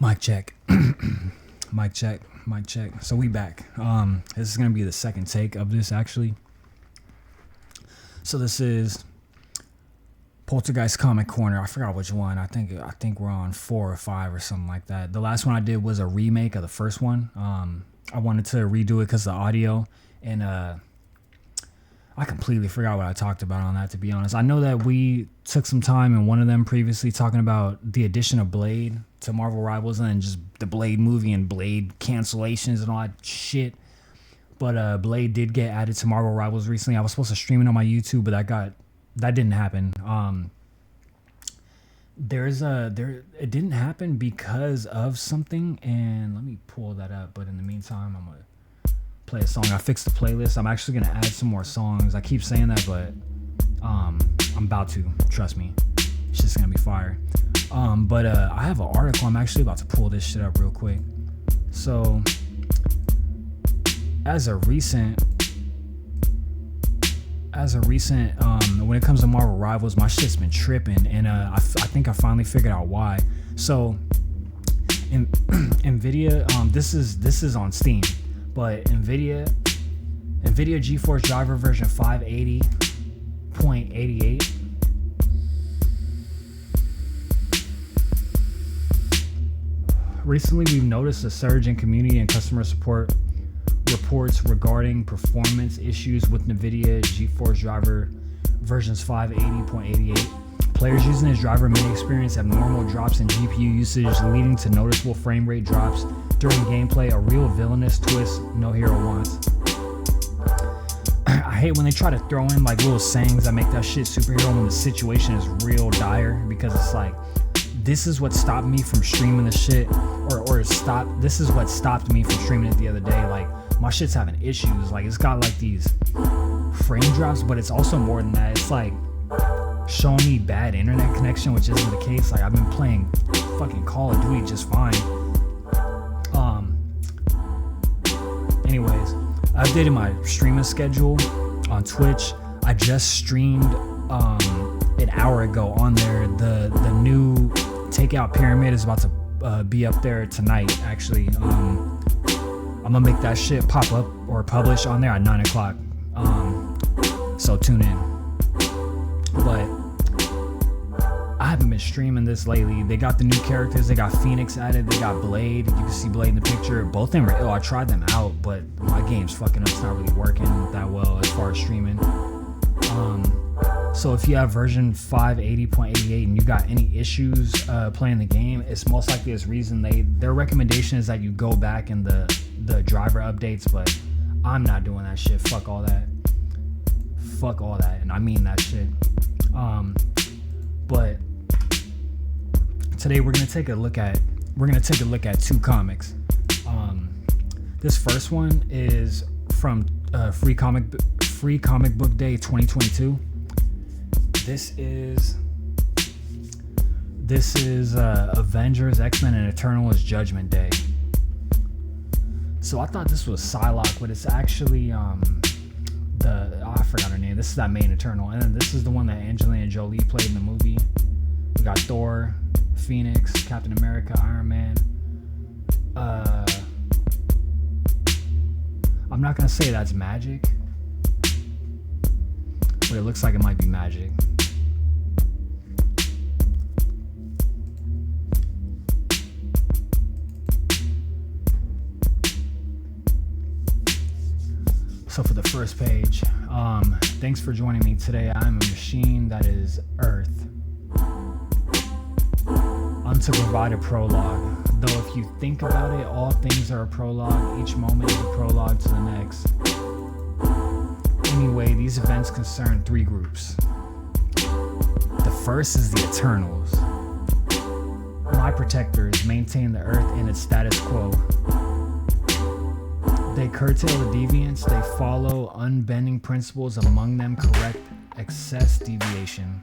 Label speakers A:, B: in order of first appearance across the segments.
A: Mic check. Mic check. Mic check. So we back. This is gonna be the second take of this actually. So this is Poltergeist Comic Corner. I forgot which one. I think we're on 4 or 5 or something like that. The last one I did was a remake of the first one. I wanted to redo it because of the audio, and I completely forgot what I talked about on that, to be honest. I know that we took some time in one of them previously talking about the addition of Blade to Marvel Rivals and just the Blade movie and Blade cancellations and all that shit. But Blade did get added to Marvel Rivals recently. I was supposed to stream it on my YouTube, but that didn't happen. It didn't happen because of something, and let me pull that up. But in the meantime, I'm gonna play a song. I fixed the playlist. I'm actually gonna add some more songs. I keep saying that, but I'm about to. Trust me, it's just gonna be fire. But I have an article. I'm actually about to pull this shit up real quick. So, as a recent, when it comes to Marvel Rivals, my shit's been tripping, and I think I finally figured out why. So, Nvidia, this is on Steam, but Nvidia GeForce Driver version 580.88. Recently, we've noticed a surge in community and customer support reports regarding performance issues with NVIDIA GeForce Driver versions 580.88. Players using this driver may experience abnormal drops in GPU usage, leading to noticeable frame rate drops during gameplay, a real villainous twist no hero wants. I hate when they try to throw in like little sayings that make that shit superhero when the situation is real dire, because it's like, this is what stopped me from streaming the shit, this is what stopped me from streaming it the other day. Like, my shit's having issues. Like, it's got like these frame drops, but it's also more than that. It's like showing me bad internet connection, which isn't the case. Like, I've been playing fucking Call of Duty just fine. Anyways, I updated my streaming schedule on Twitch. I just streamed an hour ago on there. The new Takeout Pyramid is about to be up there tonight, actually. I'm gonna make that shit pop up or publish on there at 9 o'clock. So tune in. But I haven't been streaming this lately. They got the new characters. They got Phoenix added. They got Blade. You can see Blade in the picture. Both of them are ill. I tried them out, but my game's fucking up. It's not really working that well as far as streaming. So if you have version 580.88 and you got any issues playing the game, it's most likely this reason. Their recommendation is that you go back in the driver updates, but I'm not doing that shit. Fuck all that, and I mean that shit. But today we're gonna take a look at 2 comics. This first one is from Free Comic Book Day 2022. This is Avengers, X-Men, and Eternals Judgment Day. So I thought this was Psylocke, but it's actually I forgot her name. This is that main Eternal, and then this is the one that Angelina Jolie played in the movie. We got Thor, Phoenix, Captain America, Iron Man. I'm not gonna say that's magic, but it looks like it might be magic. So for the first page, thanks for joining me today. I'm a machine that is Earth. I'm to provide a prologue. Though if you think about it, all things are a prologue. Each moment is a prologue to the next. Anyway, these events concern 3 groups. The first is the Eternals. My protectors maintain the Earth in its status quo. They curtail the deviants. They follow unbending principles, among them correct excess deviation.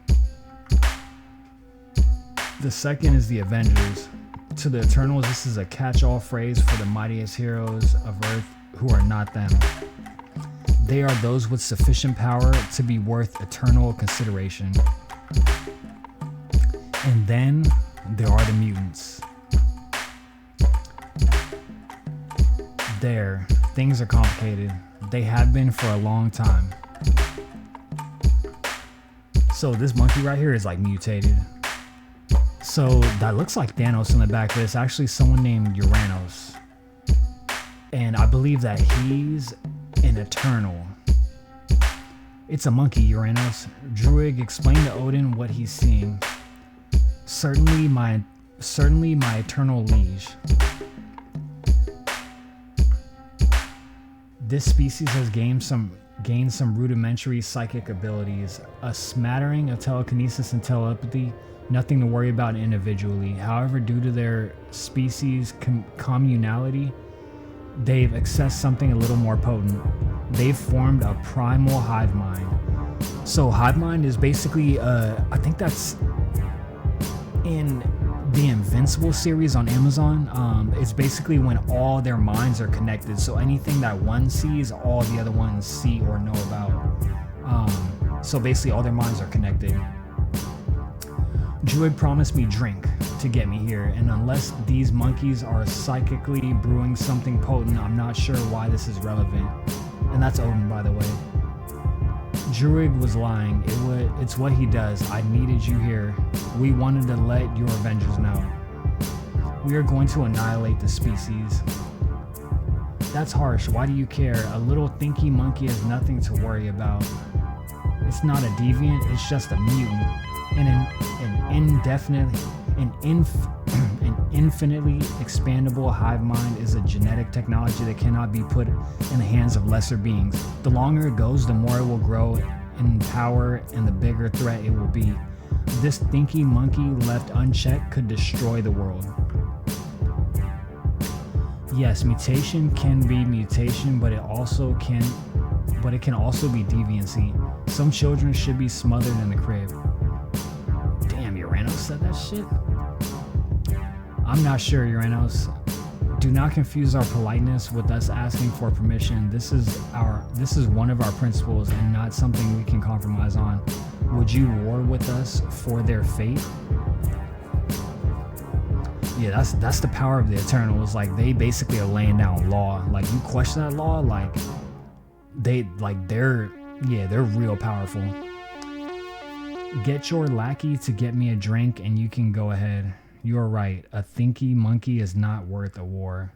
A: The second is the Avengers. To the Eternals, this is a catch-all phrase for the mightiest heroes of Earth who are not them. They are those with sufficient power to be worth eternal consideration. And then there are the mutants. there. Things are complicated. They have been for a long time. So this monkey right here is like mutated. So that looks like Thanos in the back, but it's actually someone named Uranus. And I believe that he's an Eternal. It's a monkey, Uranus. Druid explained to Odin what he's seeing. Certainly my eternal liege. This species has gained some rudimentary psychic abilities, a smattering of telekinesis and telepathy, nothing to worry about individually. However, due to their species communality, they've accessed something a little more potent. They've formed a primal hive mind. So hive mind is basically, I think that's in the Invincible series on Amazon. It's basically when all their minds are connected. So anything that one sees, all the other ones see or know about. So basically all their minds are connected. Druid promised me drink to get me here, and unless these monkeys are psychically brewing something potent, I'm not sure why this is relevant. And that's Odin, by the way. Druid was lying. It's what he does. I needed you here. We wanted to let your Avengers know. We are going to annihilate the species. That's harsh. Why do you care? A little thinky monkey is nothing to worry about. It's not a deviant, it's just a mutant. And an infinitely expandable hive mind is a genetic technology that cannot be put in the hands of lesser beings. The longer it goes, the more it will grow in power and the bigger threat it will be. This thinky monkey left unchecked could destroy the world. Yes, mutation can be mutation, but it can also be deviancy. Some children should be smothered in the crib. Damn, Uranus said that shit? I'm not sure, Uranus. Do not confuse our politeness with us asking for permission. This is one of our principles and not something we can compromise on. Would you war with us for their fate? Yeah, that's the power of the Eternals. Like, they basically are laying down law. Like, you question that law, they're real powerful. Get your lackey to get me a drink and you can go ahead. You're right. A thinky monkey is not worth a war.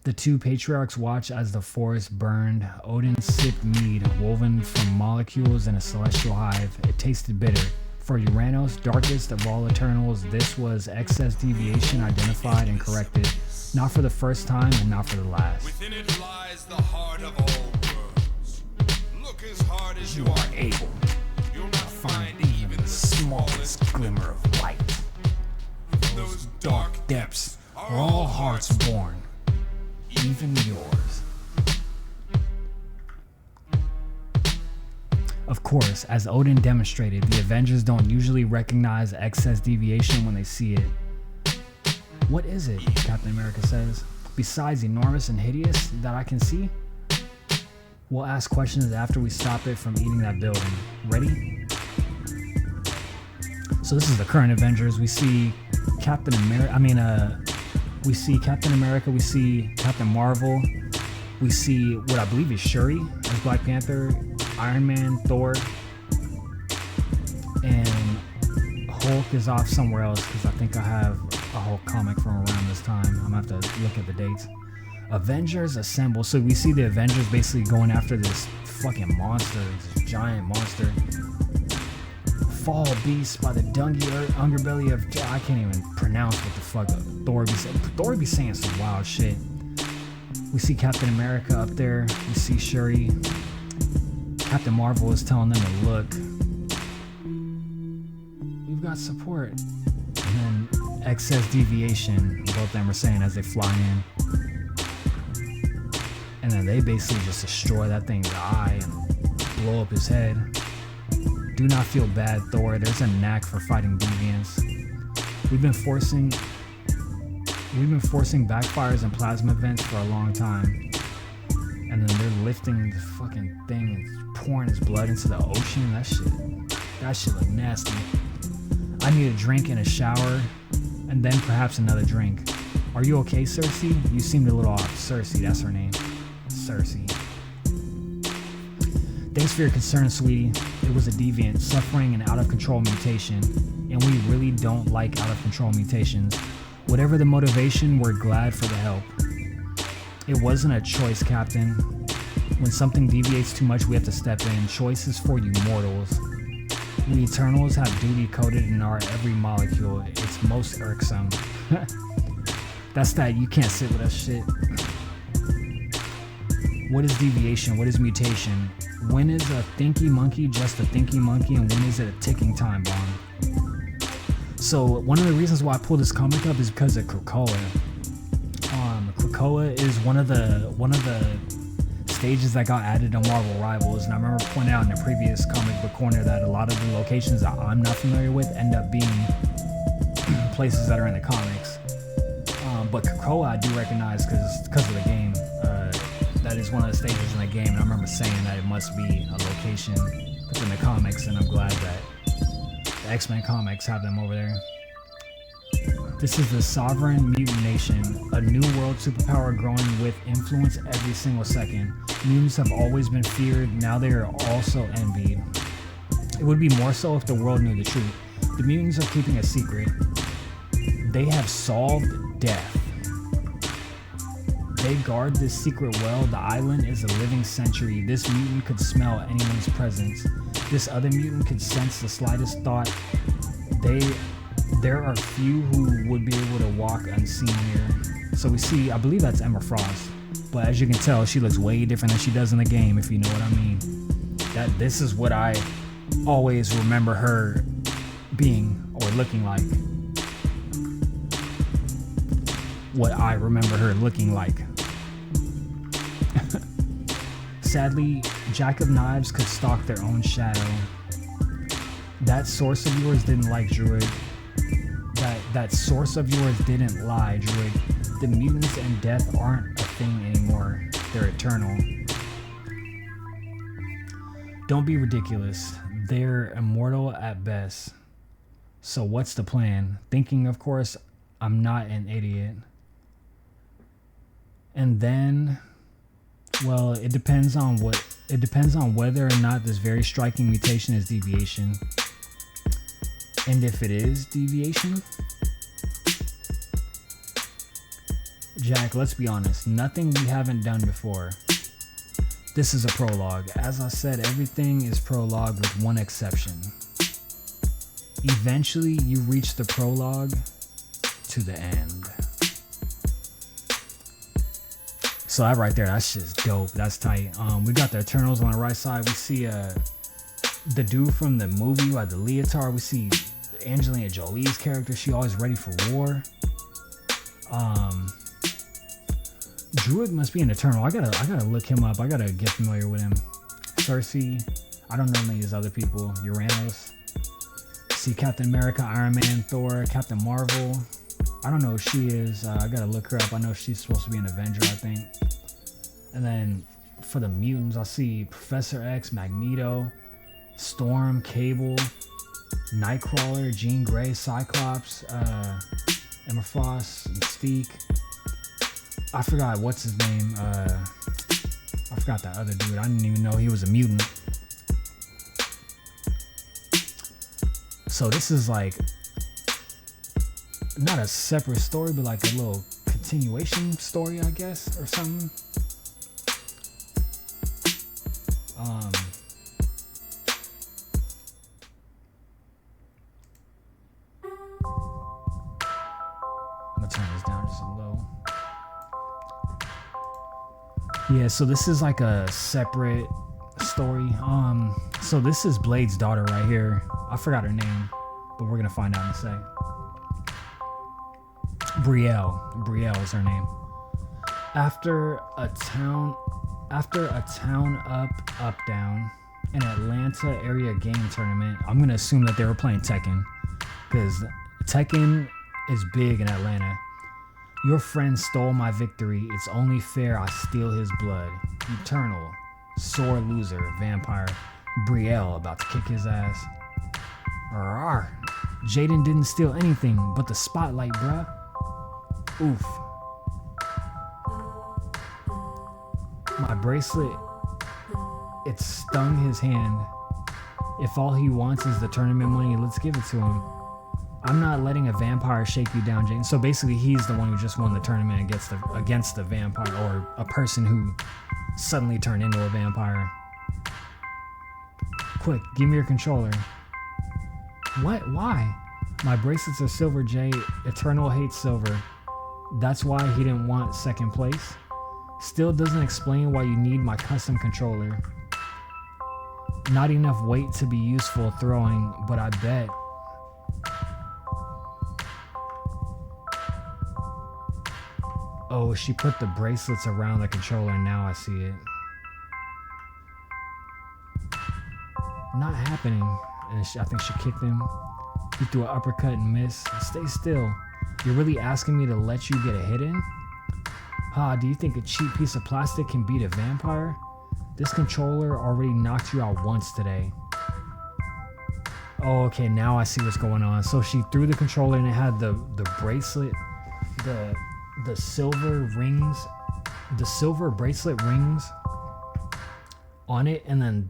A: The two patriarchs watched as the forest burned. Odin sipped mead woven from molecules in a celestial hive. It tasted bitter. For Uranus, darkest of all Eternals, this was excess deviation identified and corrected. Not for the first time and not for the last.
B: Within it lies the heart of all worlds. Look as hard as you are able. You'll not find even the smallest glimmer of light. In those dark depths
A: are all hearts born, even yours. Of course, as Odin demonstrated, the Avengers don't usually recognize excess deviation when they see it. What is it? Captain America says. Besides enormous and hideous that I can see? We'll ask questions after we stop it from eating that building. Ready? So this is the current Avengers. We see Captain America. We see Captain America. We see Captain Marvel. We see what I believe is Shuri as Black Panther, Iron Man, Thor, and Hulk is off somewhere else because I think I have a Hulk comic from around this time. I'm gonna have to look at the dates. Avengers assemble. So we see the Avengers basically going after this fucking monster, this giant monster. Fall beast by the dungy underbelly of... I can't even pronounce what the fuck Thor be saying. Thor be saying some wild shit. We see Captain America up there. We see Shuri. Captain Marvel is telling them to look. We've got support. And then excess deviation, both of them are saying as they fly in. And then they basically just destroy that thing's eye and blow up his head. Do not feel bad, Thor. There's a knack for fighting deviants. We've been forcing backfires and plasma vents for a long time. And then they're lifting the fucking thing and pouring his blood into the ocean. That shit look nasty. I need a drink and a shower, and then perhaps another drink. Are you okay, Cersei? You seemed a little off. Cersei, that's her name. Cersei. Thanks for your concern, sweetie. It was a deviant, suffering an out-of-control mutation, and we really don't like out-of-control mutations. Whatever the motivation, we're glad for the help. It wasn't a choice, Captain. When something deviates too much, we have to step in. Choice is for you mortals. We Eternals have duty coded in our every molecule. It's most irksome. That's that you can't sit with us shit. What is deviation? What is mutation? When is a thinky monkey just a thinky monkey, and when is it a ticking time bomb? So one of the reasons why I pulled this comic up is because of Krakoa. Krakoa is one of the stages that got added on Marvel Rivals, and I remember pointing out in the previous comic book corner that a lot of the locations that I'm not familiar with end up being places that are in the comics. But Krakoa I do recognize because of the game. That is one of the stages in the game, and I remember saying that it must be a location within the comics, and I'm glad that the X-Men comics have them over there. This is the Sovereign Mutant Nation, a new world superpower growing with influence every single second. Mutants have always been feared, now they are also envied. It would be more so if the world knew the truth. The mutants are keeping a secret. They have solved death. They guard this secret well. The island is a living sanctuary. This mutant could smell anyone's presence. This other mutant could sense the slightest thought. There are few who would be able to walk unseen here. So we see, I believe that's Emma Frost. But as you can tell, she looks way different than she does in the game, if you know what I mean. This is what I always remember her being or looking like. What I remember her looking like. Sadly, Jack of Knives could stalk their own shadow. That source of yours didn't like Druid. That source of yours didn't lie, Druid. The mutants and death aren't a thing anymore. They're eternal. Don't be ridiculous. They're immortal at best. So what's the plan? Thinking, of course, I'm not an idiot. And then, well, it depends on whether or not this very striking mutation is deviation. And if it is deviation, Jack, let's be honest, nothing we haven't done before. This is a prologue. As I said, everything is prologue with one exception. Eventually, you reach the prologue to the end. So that right there, that's just dope. That's tight. We got the Eternals on the right side. We see the dude from the movie, like the leotard. We see Angelina Jolie's character. She always ready for war. Druid must be an Eternal. I gotta look him up. I gotta get familiar with him. Cersei. I don't know any of these other people. Uranus. See Captain America, Iron Man, Thor, Captain Marvel. I don't know who she is. I gotta look her up. I know she's supposed to be an Avenger, I think. And then for the mutants, I see Professor X, Magneto, Storm, Cable, Nightcrawler, Jean Grey, Cyclops, Emma Frost, Mystique. I forgot what's his name. I forgot that other dude. I didn't even know he was a mutant. So this is like not a separate story, but like a little continuation story, I guess, or something. I'm gonna turn this down just a little. Yeah, so this is like a separate story. So this is Blade's daughter right here. I forgot her name, but we're gonna find out in a sec. Brielle is her name. After a town up down, an Atlanta area game tournament. I'm gonna assume that they were playing Tekken, because Tekken is big in Atlanta. Your friend stole my victory. It's only fair I steal his blood. Eternal, sore loser, vampire. Brielle about to kick his ass. Rawr. Jaden didn't steal anything but the spotlight, bruh. Oof. My bracelet, it stung his hand. If all he wants is the tournament money, let's give it to him. I'm not letting a vampire shake you down, Jane. So basically, he's the one who just won the tournament against the vampire, or a person who suddenly turned into a vampire. Quick, give me your controller. What? Why? My bracelets are silver, Jay. Eternal hates silver. That's why he didn't want second place. Still doesn't explain why you need my custom controller. Not enough weight to be useful throwing, but I bet. Oh, she put the bracelets around the controller, now I see it. Not happening. And I think she kicked him. He threw an uppercut and missed. Stay still. You're really asking me to let you get a hit in? Ha, do you think a cheap piece of plastic can beat a vampire? This controller already knocked you out once today. Oh, okay, now I see what's going on. So she threw the controller and it had the bracelet, the silver rings, the silver bracelet rings on it, and then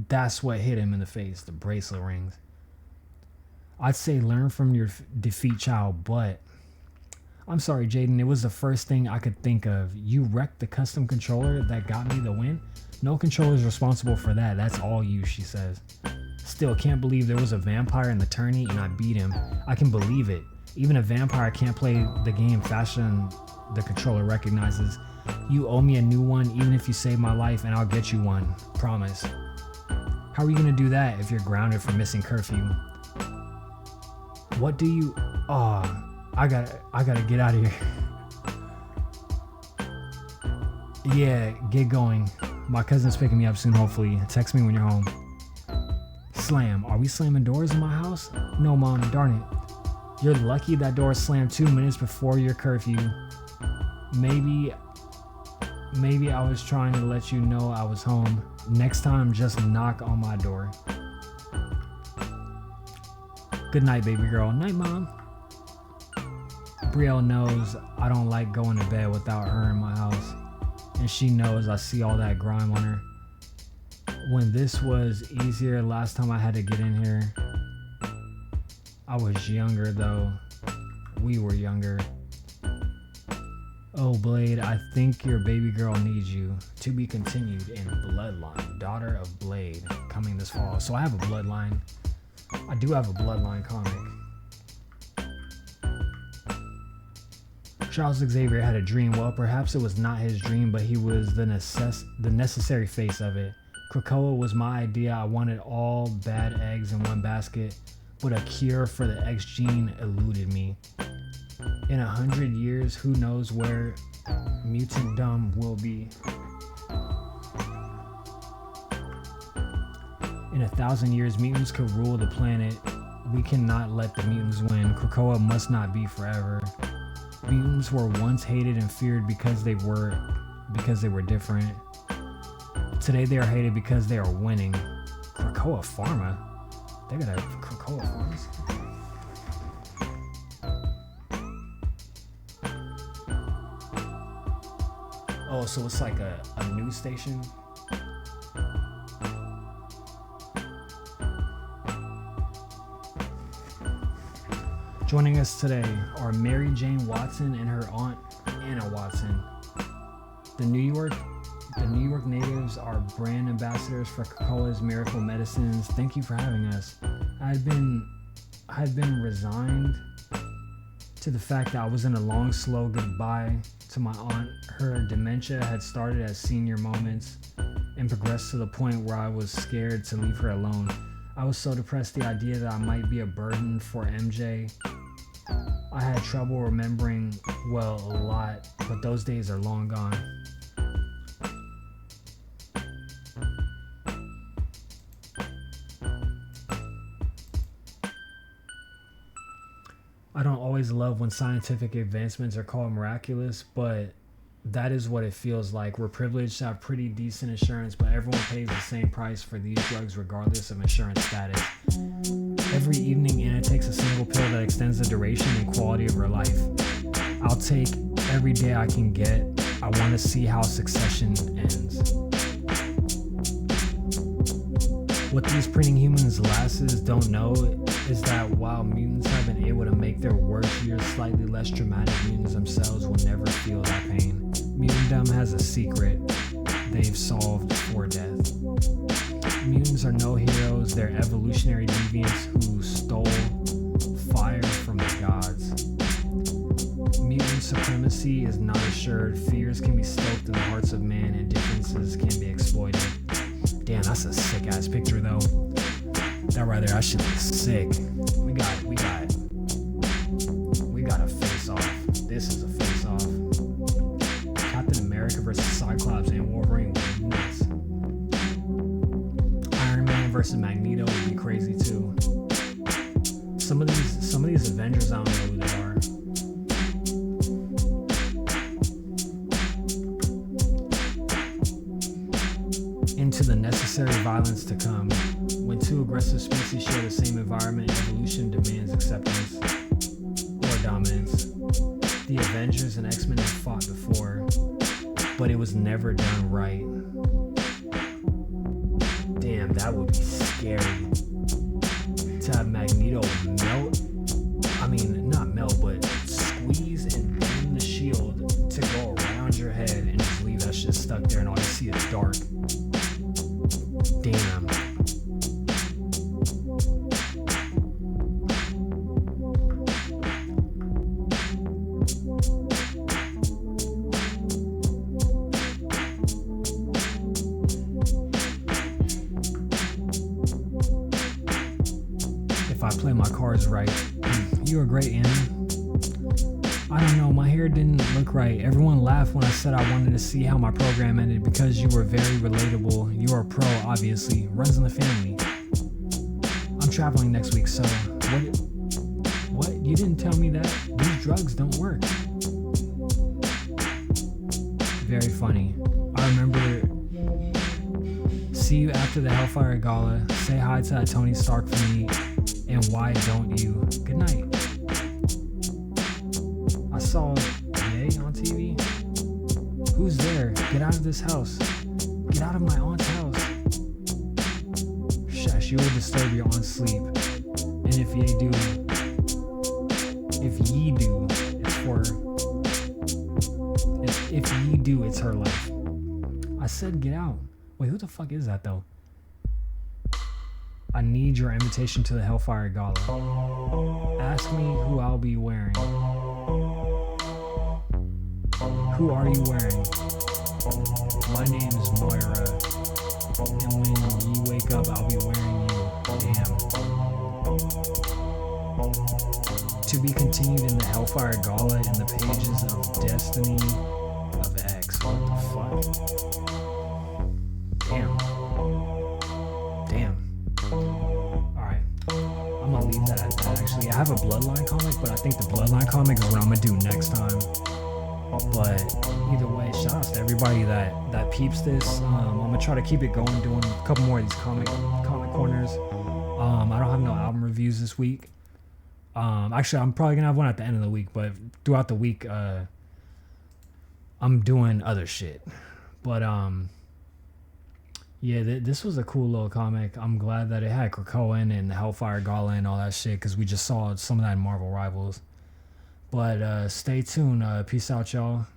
A: that's what hit him in the face, the bracelet rings. I'd say learn from your defeat, child, but I'm sorry, Jaden, it was the first thing I could think of. You wrecked the custom controller that got me the win? No controller is responsible for that. That's all you, she says. Still, can't believe there was a vampire in the tourney and I beat him. I can believe it. Even a vampire can't play the game faster than the controller recognizes. You owe me a new one, even if you save my life, and I'll get you one. Promise. How are you gonna do that if you're grounded for missing curfew? What do you... Oh, I gotta get out of here. Yeah, get going. My cousin's picking me up soon, hopefully. Text me when you're home. Slam. Are we slamming doors in my house? No, Mom, darn it. You're lucky that door slammed 2 minutes before your curfew. Maybe I was trying to let you know I was home. Next time, just knock on my door. Good night, baby girl. Night, Mom. Brielle knows I don't like going to bed without her in my house. And she knows I see all that grime on her. When this was easier last time I had to get in here. I was younger though. We were younger. Oh, Blade, I think your baby girl needs you. To be continued in Bloodline, Daughter of Blade, coming this fall. So I have a Bloodline. I do have a Bloodline comic. Charles Xavier had a dream. Well, perhaps it was not his dream, but he was the necessary face of it. Krakoa was my idea. I wanted all bad eggs in one basket, but a cure for the X gene eluded me. In 100 years, who knows where mutantdom will be. In 1,000 years, mutants could rule the planet. We cannot let the mutants win. Krakoa must not be forever. Mutants were once hated and feared because they were different. Today they are hated because they are winning. Krakoa Pharma? They got a Krakoa Pharmacy? Oh, so it's like a news station? Joining us today are Mary Jane Watson and her aunt Anna Watson. The New York natives are brand ambassadors for Krakoa's miracle medicines. Thank you for having us. I had been resigned to the fact that I was in a long, slow goodbye to my aunt. Her dementia had started as senior moments and progressed to the point where I was scared to leave her alone. I was so depressed the idea that I might be a burden for MJ. I had trouble remembering, well, a lot, but those days are long gone. I don't always love when scientific advancements are called miraculous, but that is what it feels like. We're privileged to have pretty decent insurance, but everyone pays the same price for these drugs regardless of insurance status. Every evening, Anna takes a single pill that extends the duration and quality of her life. I'll take every day I can get. I want to see how Succession ends. What these printing humans' lasses don't know is that while mutants have been able to make their worst years slightly less dramatic, mutants themselves will never feel that pain. Mutantdom has a secret they've solved for death. Mutants are no heroes, they're evolutionary deviants who stole fire from the gods. Mutant supremacy is not assured, fears can be stoked in the hearts of man, and differences can be exploited. Damn, that's a sick ass picture though. That right there, that shit looks sick. We got a face off. This is a face off. Captain America versus Cyclops and Wolverine would be nuts. Iron Man versus Magneto would be crazy too. Some of these Avengers, I don't know who they are. Into the necessary violence to come. When two aggressive species share the same environment, evolution demands acceptance or dominance. The Avengers and X-Men have fought before, but it was never done right. Damn, that would be scary. To have Magneto melt, not melt, but squeeze and bend the shield to go around your head and just leave that shit stuck there and all you see is dark. Damn. If I play my cards right, you were great, Anna. I don't know, my hair didn't look right. Everyone laughed when I said I wanted to see how my program ended because you were very relatable. You are a pro, obviously. Runs in the family. I'm traveling next week, so what? You didn't tell me that? These drugs don't work. Very funny. I remember. See you after the Hellfire Gala. Say hi to that Tony Stark for me. And why don't you? Good night. I saw Yay on TV. Who's there? Get out of this house. Get out of my aunt's house. Shush, you will disturb your aunt's sleep. And if ye do, it's her life. I said get out. Wait, who the fuck is that though? I need your invitation to the Hellfire Gala. Ask me who I'll be wearing. Who are you wearing? My name is Moira. And when you wake up, I'll be wearing you. Damn. To be continued in the Hellfire Gala in the pages of Destiny of X. What the fuck? Damn. Alright. I'm gonna leave that at that actually. I have a Bloodline comic, but I think the Bloodline comic is what I'm gonna do next time. But either way, shout out to everybody that peeps this. I'm gonna try to keep it going, doing a couple more of these comic corners. I don't have no album reviews this week. Actually, I'm probably gonna have one at the end of the week, but throughout the week, I'm doing other shit. But yeah, this was a cool little comic. I'm glad that it had Krakoan and the Hellfire Gala and all that shit, because we just saw some of that in Marvel Rivals. But stay tuned. Peace out, y'all.